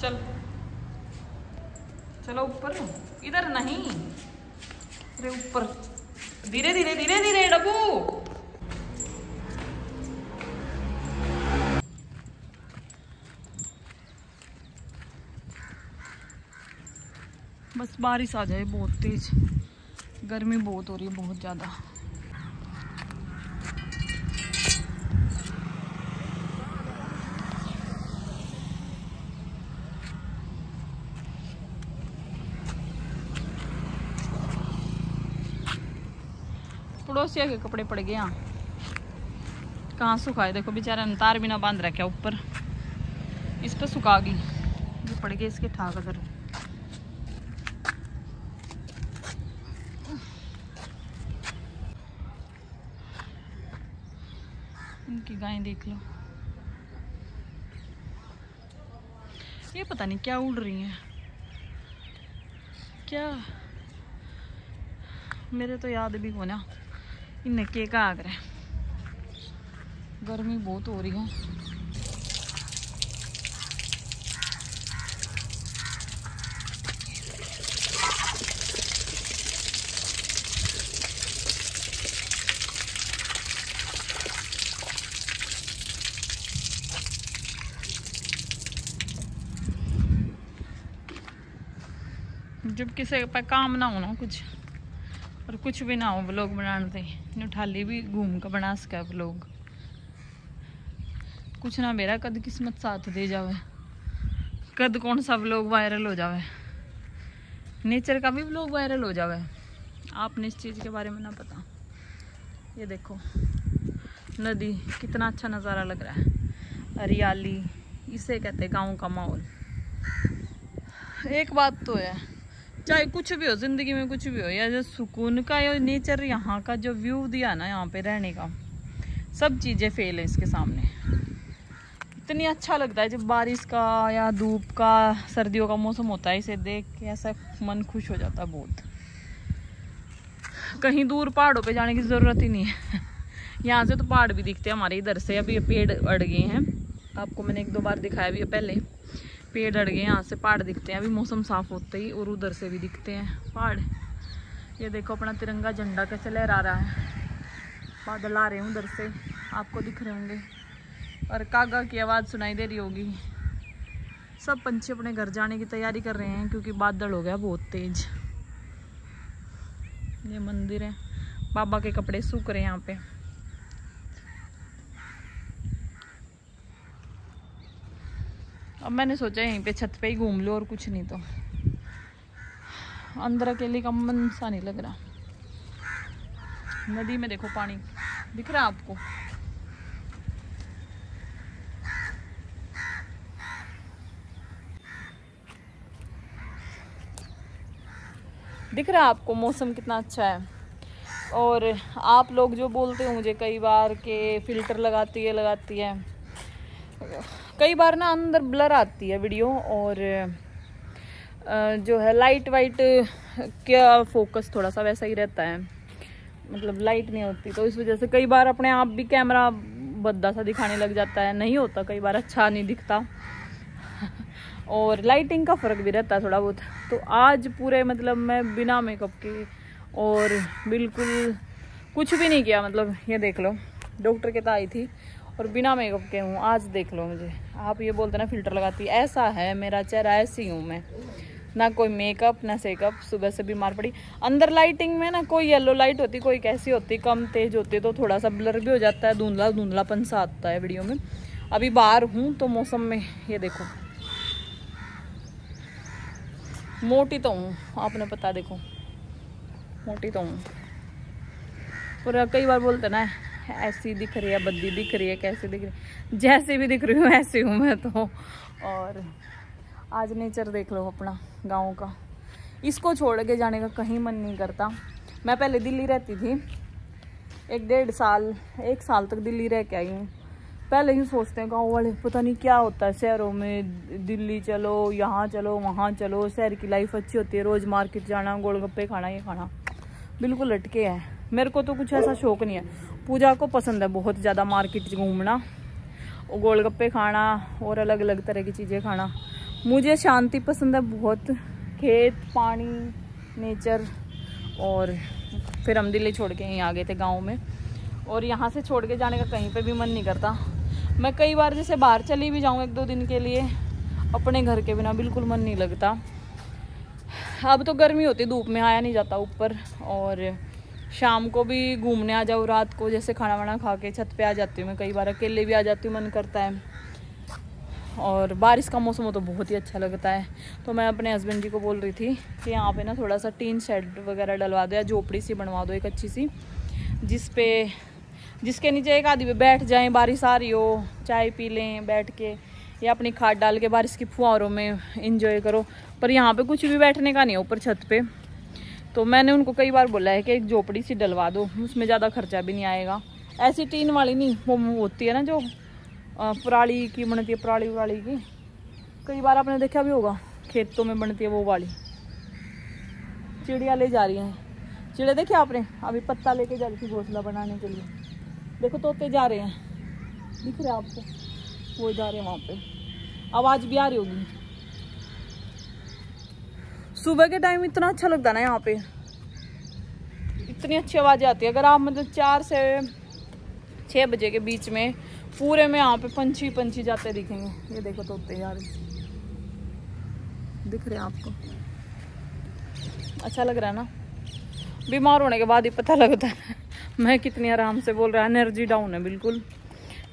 चल चलो ऊपर, इधर नहीं, अरे ऊपर, धीरे धीरे धीरे धीरे डब्बू। बस बारिश आ जाए, बहुत तेज गर्मी बहुत हो रही है, बहुत ज्यादा। पड़ोसिया के कपड़े पड़ गए यहाँ, कहाँ सुखाए, देखो बेचारा ने तार भी ना बांध रखा ऊपर, इस पर सुखा गई, ये पड़ गए इसके ठाक अगर। इनकी गायें देख लो, ये पता नहीं क्या उड़ रही हैं, क्या मेरे तो याद भी हो ना इन्हें के का आग रहा है, गर्मी बहुत हो रही है। जब किसी पे काम ना हो ना कुछ, और कुछ भी ना हो व्लॉग बनाने, ठाली भी घूम कर बना सके व्लॉग, कुछ ना मेरा कद किस्मत साथ दे जावे, कद कौन सा व्लॉग वायरल हो जावे, नेचर का भी व्लॉग वायरल हो जावे, आपने इस चीज़ के बारे में ना पता। ये देखो नदी, कितना अच्छा नज़ारा लग रहा है, हरियाली, इसे कहते हैं गाँव का माहौल। एक बात तो है, चाहे कुछ भी हो जिंदगी में, कुछ भी हो, या जो सुकून का या नेचर यहाँ का जो व्यू दिया ना यहाँ पे रहने का, सब चीज़ें फेल है इसके सामने। इतनी अच्छा लगता है जब बारिश का या धूप का, सर्दियों का मौसम होता है, इसे देख के ऐसा मन खुश हो जाता है बहुत। कहीं दूर पहाड़ों पे जाने की ज़रूरत ही नहीं है, यहाँ से तो पहाड़ भी दिखते हैं हमारे इधर से। अभी ये पेड़ अड़ गए हैं, आपको मैंने 1-2 बार दिखाया भी है पहले, पेड़ अड़ गए, यहाँ से पहाड़ दिखते हैं अभी मौसम साफ होते ही, और उधर से भी दिखते हैं पहाड़। ये देखो अपना तिरंगा झंडा कैसे लहरा रहा है, बादल आ रहे हैं उधर से, आपको दिख रहे होंगे, और कागा की आवाज़ सुनाई दे रही होगी। सब पंछी अपने घर जाने की तैयारी कर रहे हैं क्योंकि बादल हो गया बहुत तेज। ये मंदिर है, बाबा के कपड़े सूख रहे हैं यहाँ पे। अब मैंने सोचा यहीं पे छत पे ही घूम लो, और कुछ नहीं तो अंदर अकेले का मन सा नहीं लग रहा। नदी में देखो पानी दिख रहा है आपको, दिख रहा है आपको मौसम कितना अच्छा है। और आप लोग जो बोलते हो मुझे कई बार के फिल्टर लगाती है, कई बार ना अंदर ब्लर आती है वीडियो, और जो है लाइट वाइट क्या फोकस थोड़ा सा वैसा ही रहता है, मतलब लाइट नहीं होती, तो इस वजह से कई बार अपने आप भी कैमरा भद्दा सा दिखाने लग जाता है, नहीं होता कई बार अच्छा नहीं दिखता, और लाइटिंग का फ़र्क भी रहता है थोड़ा बहुत। तो आज पूरे मतलब मैं बिना मेकअप के और बिल्कुल कुछ भी नहीं किया, मतलब ये देख लो डॉक्टर के पास आई थी और बिना मेकअप के हूँ आज, देख लो मुझे। आप ये बोलते ना फिल्टर लगाती, ऐसा है मेरा चेहरा, ऐसी हूँ मैं, ना कोई मेकअप ना सेकअप, सुबह से बीमार पड़ी। अंदर लाइटिंग में ना कोई येलो लाइट होती, कोई कैसी होती, कम तेज होती, तो थोड़ा सा ब्लर भी हो जाता है, धुंधला धुंधलापन सा आता है वीडियो में। अभी बाहर हूँ तो मौसम में ये देखो, मोटी तो हूँ, आपने पता, देखो मोटी तो हूँ। और कई बार बोलते ना ऐसी दिख रही है, बद्दी दिख रही है, कैसी दिख रही है, जैसी भी दिख रही हूँ ऐसी हूँ मैं तो। और आज नेचर देख लो अपना गाँव का, इसको छोड़ के जाने का कहीं मन नहीं करता। मैं पहले दिल्ली रहती थी, 1 साल तक दिल्ली रह के आई हूँ। पहले ही सोचते हैं गाँव वाले पता नहीं क्या होता है शहरों में, दिल्ली चलो, यहाँ चलो, वहाँ चलो, शहर की लाइफ अच्छी होती है, रोज़ मार्केट जाना, गोलगप्पे खाना, ये खाना, बिल्कुल लटके है। मेरे को तो कुछ ऐसा शौक नहीं है। पूजा को पसंद है बहुत ज़्यादा मार्केट घूमना, गोलगप्पे खाना और अलग अलग तरह की चीज़ें खाना। मुझे शांति पसंद है बहुत, खेत, पानी, नेचर। और फिर हम दिल्ली छोड़ के यहीं आ गए थे गांव में, और यहाँ से छोड़ के जाने का कहीं पे भी मन नहीं करता। मैं कई बार जैसे बाहर चली भी जाऊँ 1-2 दिन के लिए, अपने घर के बिना बिल्कुल मन नहीं लगता। अब तो गर्मी होती, धूप में आया नहीं जाता ऊपर, और शाम को भी घूमने आ जाओ, रात को जैसे खाना वाना खा के छत पे आ जाती हूँ मैं, कई बार अकेले भी आ जाती हूँ, मन करता है। और बारिश का मौसम हो तो बहुत ही अच्छा लगता है। तो मैं अपने हस्बैंड जी को बोल रही थी कि यहाँ पे ना थोड़ा सा टीन शेड वगैरह डलवा दो, या झोपड़ी सी बनवा दो एक अच्छी सी, जिसके नीचे एक आदमी पे बैठ जाएं, बारिश आ रही हो, चाय पी लें बैठ के, या अपनी खाद डाल के बारिश की फुहारों में इंजॉय करो। पर यहाँ पे कुछ भी बैठने का नहीं है ऊपर छत पे। तो मैंने उनको कई बार बोला है कि एक झोपड़ी सी डलवा दो, उसमें ज़्यादा खर्चा भी नहीं आएगा। ऐसी टीन वाली नहीं, वो होती है ना जो पराली की बनती है, पराली की, कई बार आपने देखा भी होगा खेतों में बनती है वो वाली। चिड़िया ले जा रही हैं, चिड़िया देखे आपने, अभी पत्ता लेके जा रही थी घोंसला बनाने के लिए। देखो तोते जा रहे हैं, दिख रहे हैं आपको, वो जा रहे हैं वहाँ पे, आवाज़ भी आ रही होगी। सुबह के टाइम इतना अच्छा लगता है ना यहाँ पे, इतनी अच्छी आवाज़ें आती है। अगर आप मतलब 4 से 6 बजे के बीच में पूरे में यहाँ पे पंछी जाते दिखेंगे। ये देखो तोते यार, दिख रहे हैं आपको, अच्छा लग रहा है ना। बीमार होने के बाद ही पता लगता है मैं कितनी आराम से बोल रहा है, एनर्जी डाउन है बिल्कुल।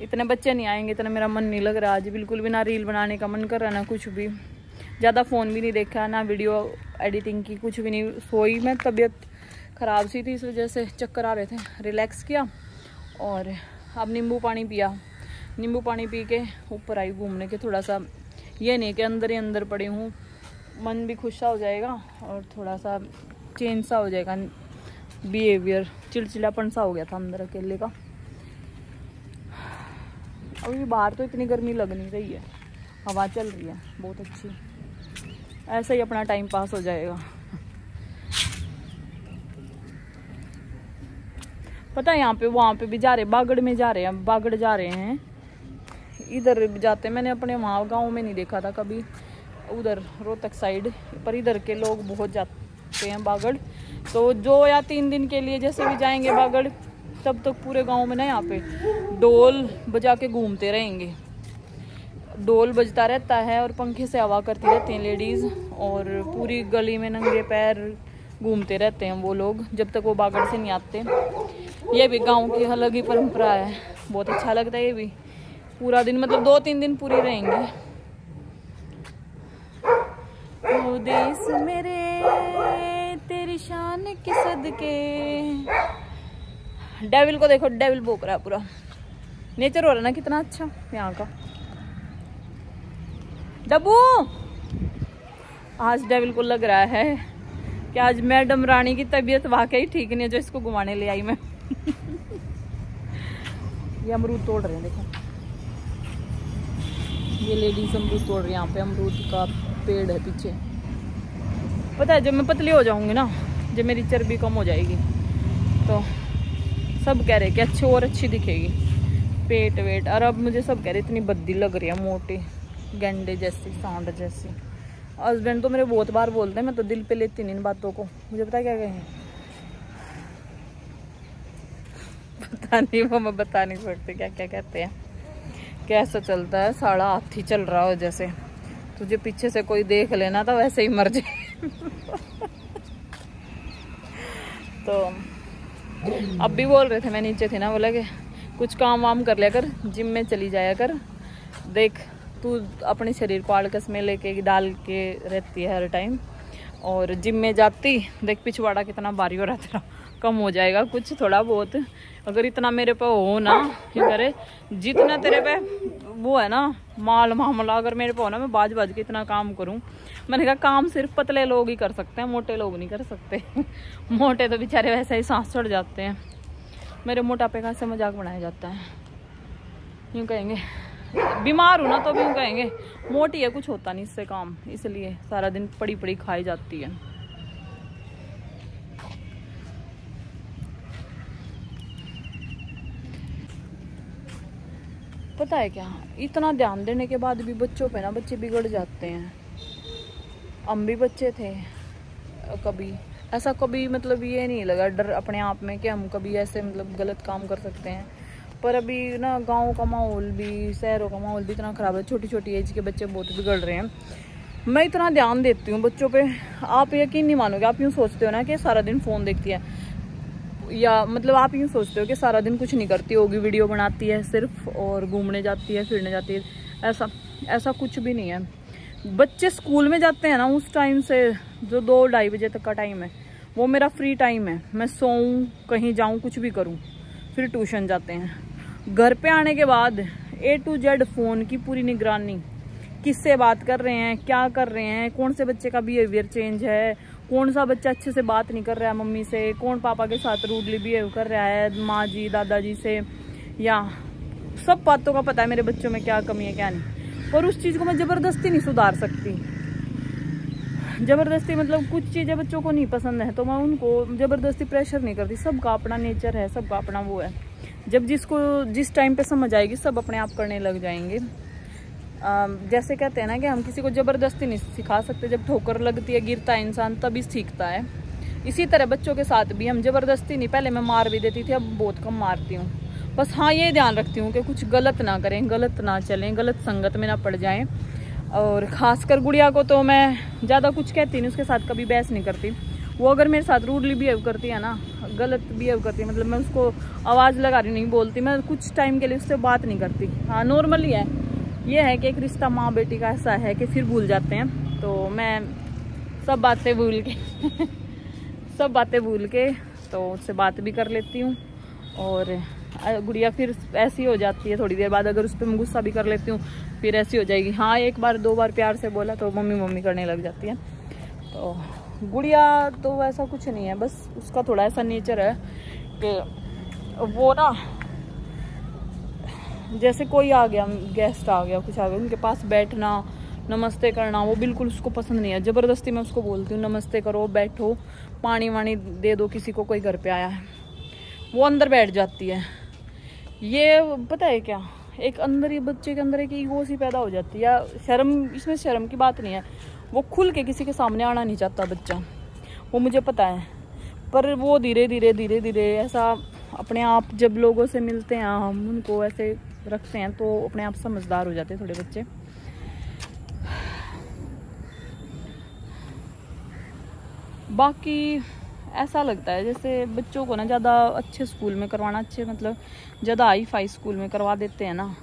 इतने बच्चे नहीं आएंगे, इतना मेरा मन नहीं लग रहा आज बिल्कुल भी, ना रील बनाने का मन कर रहा है ना कुछ भी। ज़्यादा फ़ोन भी नहीं देखा, ना वीडियो एडिटिंग की, कुछ भी नहीं। सोई मैं, तबीयत ख़राब सी थी इस वजह से, चक्कर आ रहे थे, रिलैक्स किया और अब नींबू पानी पिया। नींबू पानी पी के ऊपर आई घूमने के। थोड़ा सा ये नहीं कि अंदर ही अंदर पड़ी हूँ, मन भी खुश सा हो जाएगा और थोड़ा सा चेंज सा हो जाएगा बिहेवियर। चिड़चिड़ापन सा हो गया था अंदर अकेले का। अभी बाहर तो इतनी गर्मी लग नहीं रही है, हवा चल रही है बहुत अच्छी, ऐसे ही अपना टाइम पास हो जाएगा। पता है यहाँ पे वहाँ पे भी जा रहे, बागड़ में जा रहे हैं, बागड़ जा रहे हैं, इधर जाते। मैंने अपने वहाँ गांव में नहीं देखा था कभी, उधर रोहतक साइड, पर इधर के लोग बहुत जाते हैं बागड़। तो 2 या 3 दिन के लिए जैसे भी जाएंगे बागड़, तब तक पूरे गांव में ना यहाँ पे ढोल बजा के घूमते रहेंगे। ढोल बजता रहता है और पंखे से हवा करती रहती हैं लेडीज़, और पूरी गली में नंगे पैर घूमते रहते हैं वो लोग जब तक वो बागड़ से नहीं आते। ये भी गांव की अलग ही परंपरा है, बहुत अच्छा लगता है ये भी। पूरा दिन मतलब 2-3 दिन पूरी रहेंगे। ओ देश मेरे तेरी शान के सदके। डेविल को देखो, डेविल भौंक रहा है पूरा। नेचर हो रहा है ना कितना अच्छा यहाँ का। डब्बू, आज डेविल को लग रहा है कि आज मैडम रानी की तबीयत वाकई ठीक नहीं है जो इसको घुमाने ले आई मैं। ये अमरूद तोड़ रहे हैं, देखो ये लेडीज अमरूद तोड़ रही है। यहाँ पे अमरूद का पेड़ है पीछे। पता है जब मैं पतली हो जाऊंगी ना, जब मेरी चर्बी कम हो जाएगी, तो सब कह रहे कि अच्छी और अच्छी दिखेगी पेट वेट। और अब मुझे सब कह रहे इतनी बद्दी लग रही है, मोटी गेंडे जैसी, सांड जैसी। हस्बैंड तो मेरे बहुत बार बोलते हैं, मैं तो दिल पे लेती नहीं इन बातों को। मुझे पता क्या कहें, पता नहीं, वो मैं बता नहीं सकती क्या क्या कहते हैं। कैसा चलता है, साड़ा हाथी चल रहा हो जैसे, तुझे पीछे से कोई देख लेना तो वैसे ही मर जाए। तो अब भी बोल रहे थे, मैं नीचे थी ना, बोला कि कुछ काम वाम कर लिया कर, जिम में चली जाया कर। देख तू अपने शरीर को आलकस में लेके डाल के रहती है हर टाइम, और जिम में जाती, देख पिछवाड़ा कितना भारी हो रहा तेरा, कम हो जाएगा कुछ थोड़ा बहुत। अगर इतना मेरे पे हो ना, क्या करे, जितना तेरे पे वो है ना माल मामला, अगर मेरे पे हो ना, मैं बाज बाज के इतना काम करूं। मैंने कहा काम सिर्फ पतले लोग ही कर सकते हैं, मोटे लोग नहीं कर सकते। मोटे तो बेचारे वैसे ही सांस चढ़ जाते हैं। मेरे मोटापे का से मजाक बनाया जाता है, यूँ कहेंगे। बीमार हूँ ना तो भी यूँ कहेंगे मोटी है, कुछ होता नहीं इससे काम, इसलिए सारा दिन पड़ी पड़ी खाई जाती है। पता है क्या, इतना ध्यान देने के बाद भी बच्चों पे ना, बच्चे बिगड़ जाते हैं। हम भी बच्चे थे, कभी ऐसा कभी मतलब ये नहीं लगा डर अपने आप में कि हम कभी ऐसे मतलब गलत काम कर सकते हैं। पर अभी ना गाँव का माहौल भी, शहरों का माहौल भी इतना ख़राब है, छोटी छोटी एज के बच्चे बहुत बिगड़ रहे हैं। मैं इतना ध्यान देती हूँ बच्चों पे, आप यकीन नहीं मानोगे। आप यूँ सोचते हो ना कि सारा दिन फ़ोन देखती है, या मतलब आप यूँ सोचते हो कि सारा दिन कुछ नहीं करती होगी, वीडियो बनाती है सिर्फ और घूमने जाती है, फिरने जाती है। ऐसा कुछ भी नहीं है। बच्चे स्कूल में जाते हैं ना, उस टाइम से जो 2-2:30 बजे तक का टाइम है वो मेरा फ्री टाइम है। मैं सोऊं, कहीं जाऊं, कुछ भी करूं। फिर ट्यूशन जाते हैं। घर पे आने के बाद A to Z फ़ोन की पूरी निगरानी, किससे बात कर रहे हैं, क्या कर रहे हैं, कौन से बच्चे का बिहेवियर चेंज है, कौन सा बच्चा अच्छे से बात नहीं कर रहा है मम्मी से, कौन पापा के साथ रूडली बिहेव कर रहा है, माँ जी दादाजी से, या सब बातों का पता है मेरे बच्चों में क्या कमी है क्या नहीं। पर उस चीज़ को मैं ज़बरदस्ती नहीं सुधार सकती। ज़बरदस्ती मतलब कुछ चीज़ें बच्चों को नहीं पसंद है तो मैं उनको ज़बरदस्ती प्रेशर नहीं करती। सबका अपना नेचर है, सबका अपना वो है। जब जिस टाइम पे समझ आएगी सब अपने आप करने लग जाएंगे। जैसे कहते हैं ना कि हम किसी को ज़बरदस्ती नहीं सिखा सकते, जब ठोकर लगती है, गिरता है इंसान, तभी सीखता है। इसी तरह बच्चों के साथ भी हम ज़बरदस्ती नहीं, पहले मैं मार भी देती थी, अब बहुत कम मारती हूँ। बस हाँ ये ध्यान रखती हूँ कि कुछ गलत ना करें, गलत ना चलें, गलत संगत में ना पड़ जाएं। और ख़ासकर गुड़िया को तो मैं ज़्यादा कुछ कहती नहीं, उसके साथ कभी बहस नहीं करती। वो अगर मेरे साथ रूडली बिहेव करती है ना, गलत बिहेव करती है, मतलब मैं उसको आवाज़ लगा रही नहीं बोलती, मैं कुछ टाइम के लिए उससे बात नहीं करती। हाँ नॉर्मली है, ये है कि एक रिश्ता माँ बेटी का ऐसा है कि फिर भूल जाते हैं। तो मैं सब बातें भूल के सब बातें भूल के तो उससे बात भी कर लेती हूँ। और गुड़िया फिर ऐसी हो जाती है थोड़ी देर बाद, अगर उस पर मैं गुस्सा भी कर लेती हूँ फिर ऐसी हो जाएगी। हाँ 1 बार 2 बार प्यार से बोला तो मम्मी मम्मी करने लग जाती है। तो गुड़िया तो ऐसा कुछ नहीं है, बस उसका थोड़ा ऐसा नेचर है कि वो ना, जैसे कोई आ गया, गेस्ट आ गया, कुछ आ गया, उनके पास बैठना, नमस्ते करना, वो बिल्कुल उसको पसंद नहीं है। ज़बरदस्ती मैं उसको बोलती हूँ नमस्ते करो, बैठो, पानी वानी दे दो किसी को, कोई घर पे आया है, वो अंदर बैठ जाती है। ये पता है क्या, एक अंदर, ये बच्चे के अंदर एक ईगो सी पैदा हो जाती है, या शर्म। इसमें शर्म की बात नहीं है, वो खुल के किसी के सामने आना नहीं चाहता बच्चा, वो मुझे पता है। पर वो धीरे धीरे ऐसा अपने आप, जब लोगों से मिलते हैं हम उनको ऐसे रखते हैं तो अपने आप समझदार हो जाते हैं थोड़े बच्चे। बाकी ऐसा लगता है जैसे बच्चों को ना ज़्यादा अच्छे स्कूल में करवाना, अच्छे मतलब ज़्यादा हाई-फाई स्कूल में करवा देते हैं ना।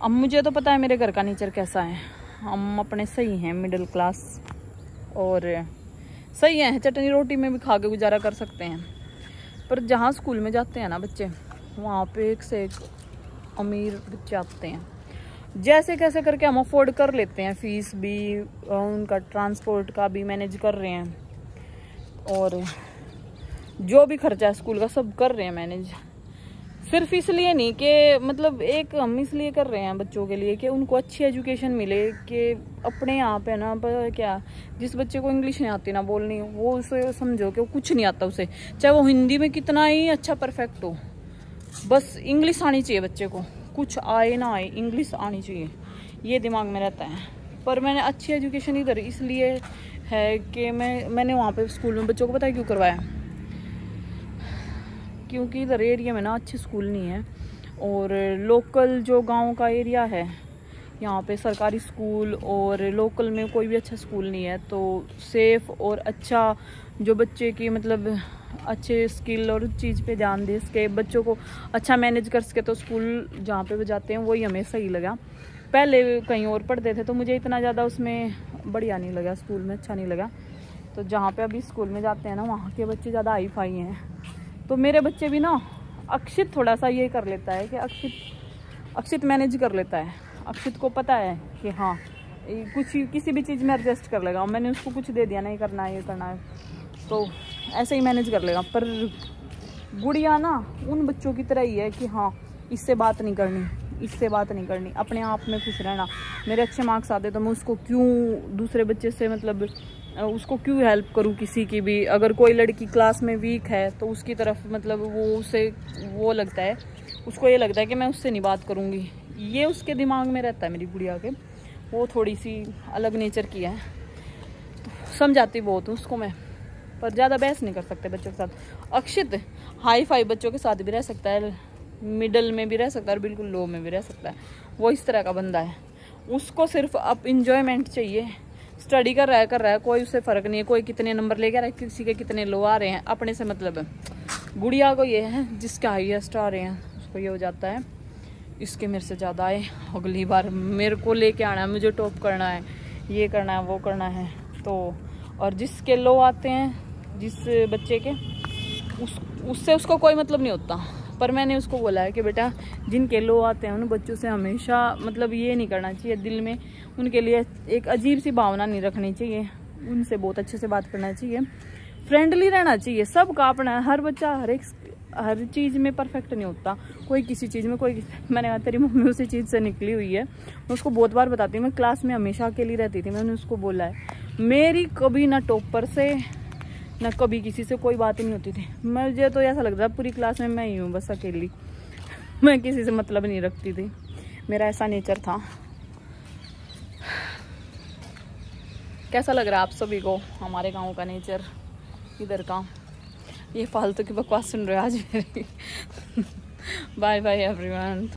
अब मुझे तो पता है मेरे घर का नेचर कैसा है, हम अपने सही हैं, मिडिल क्लास, और सही हैं, चटनी रोटी में भी खा के गुजारा कर सकते हैं। पर जहाँ स्कूल में जाते हैं ना बच्चे, वहाँ पे एक से एक अमीर बच्चे आते हैं। जैसे कैसे करके हम अफोर्ड कर लेते हैं, फीस भी, उनका ट्रांसपोर्ट का भी मैनेज कर रहे हैं, और जो भी खर्चा है स्कूल का सब कर रहे हैं मैनेज। सिर्फ इसलिए नहीं कि मतलब एक हम इसलिए कर रहे हैं बच्चों के लिए कि उनको अच्छी एजुकेशन मिले, कि अपने यहाँ पे ना पर क्या, जिस बच्चे को इंग्लिश नहीं आती ना बोलनी, वो उसे समझो कि वो कुछ नहीं आता उसे, चाहे वो हिंदी में कितना ही अच्छा परफेक्ट हो, बस इंग्लिश आनी चाहिए बच्चे को, कुछ आए ना आए इंग्लिश आनी चाहिए, ये दिमाग में रहता है। पर मैंने अच्छी एजुकेशन इधर इसलिए है कि मैंने वहाँ पे स्कूल में बच्चों को पता है क्यों करवाया, क्योंकि इधर एरिया में ना अच्छे स्कूल नहीं है, और लोकल जो गांव का एरिया है यहाँ पे सरकारी स्कूल और लोकल में कोई भी अच्छा स्कूल नहीं है। तो सेफ़ और अच्छा जो बच्चे की मतलब अच्छे स्किल और चीज़ पे ध्यान दे सके, बच्चों को अच्छा मैनेज कर सके, तो स्कूल जहाँ पे वो जाते हैं वही हमें सही लगा। पहले कहीं और पढ़ते थे तो मुझे इतना ज़्यादा उसमें बढ़िया नहीं लगा, स्कूल में अच्छा नहीं लगा। तो जहाँ पे अभी स्कूल में जाते हैं ना, वहाँ के बच्चे ज़्यादा हाई-फाई हैं। तो मेरे बच्चे भी ना, अक्षित थोड़ा सा ये कर लेता है कि अक्षित मैनेज कर लेता है। अक्षित को पता है कि हाँ कुछ किसी भी चीज़ में एडजस्ट कर लेगा, मैंने उसको कुछ दे दिया, नहीं करना है ये करना है तो ऐसे ही मैनेज कर लेगा। पर गुड़िया ना उन बच्चों की तरह ही है कि हाँ इससे बात नहीं करनी, इससे बात नहीं करनी, अपने आप में खुश रहना। मेरे अच्छे मार्क्स आते तो मैं उसको क्यों दूसरे बच्चे से मतलब उसको क्यों हेल्प करूँ किसी की भी। अगर कोई लड़की क्लास में वीक है तो उसकी तरफ मतलब वो लगता है, उसको ये लगता है कि मैं उससे नहीं बात करूँगी, ये उसके दिमाग में रहता है मेरी गुड़िया के। वो थोड़ी सी अलग नेचर की है। समझाती बहुत हूँ उसको मैं, पर ज़्यादा बहस नहीं कर सकते बच्चों के साथ। अक्षित हाई फाई बच्चों के साथ भी रह सकता है, मिडल में भी रह सकता है और बिल्कुल लो में भी रह सकता है। वो इस तरह का बंदा है, उसको सिर्फ अब इंजॉयमेंट चाहिए। स्टडी कर रहा है, कोई उससे फ़र्क नहीं है, कोई कितने नंबर लेके आ रहा है, किसी के कितने लो आ रहे हैं, अपने से मतलब है। गुड़िया को ये है जिसके हाईएस्ट आ रहे हैं उसको ये हो जाता है इसके मेरे से ज़्यादा आए, अगली बार मेरे को लेके आना है, मुझे टॉप करना है, ये करना है, वो करना है। तो और जिसके लो आते हैं जिस बच्चे के, उससे उसको कोई मतलब नहीं होता। पर मैंने उसको बोला है कि बेटा जिनके लो आते हैं उन बच्चों से हमेशा मतलब ये नहीं करना चाहिए, दिल में उनके लिए एक अजीब सी भावना नहीं रखनी चाहिए, उनसे बहुत अच्छे से बात करना चाहिए, फ्रेंडली रहना चाहिए। सबका अपना, हर बच्चा हर चीज़ में परफेक्ट नहीं होता, कोई किसी चीज़ में, कोई मैंने कहा तेरी मम्मी उसी चीज़ से निकली हुई है। मैं उसको बहुत बार बताती हूँ, मैं क्लास में हमेशा अकेली रहती थी, मैंने उसको बोला है मेरी कभी ना टॉपर से ना कभी किसी से कोई बात ही नहीं होती थी। मुझे तो ऐसा लगता था पूरी क्लास में मैं ही हूँ बस अकेली, मैं किसी से मतलब नहीं रखती थी, मेरा ऐसा नेचर था। कैसा लग रहा है आप सभी को हमारे गांव का नेचर, इधर का? ये फालतू की बकवास सुन रहे हो आज मेरी। Bye bye everyone.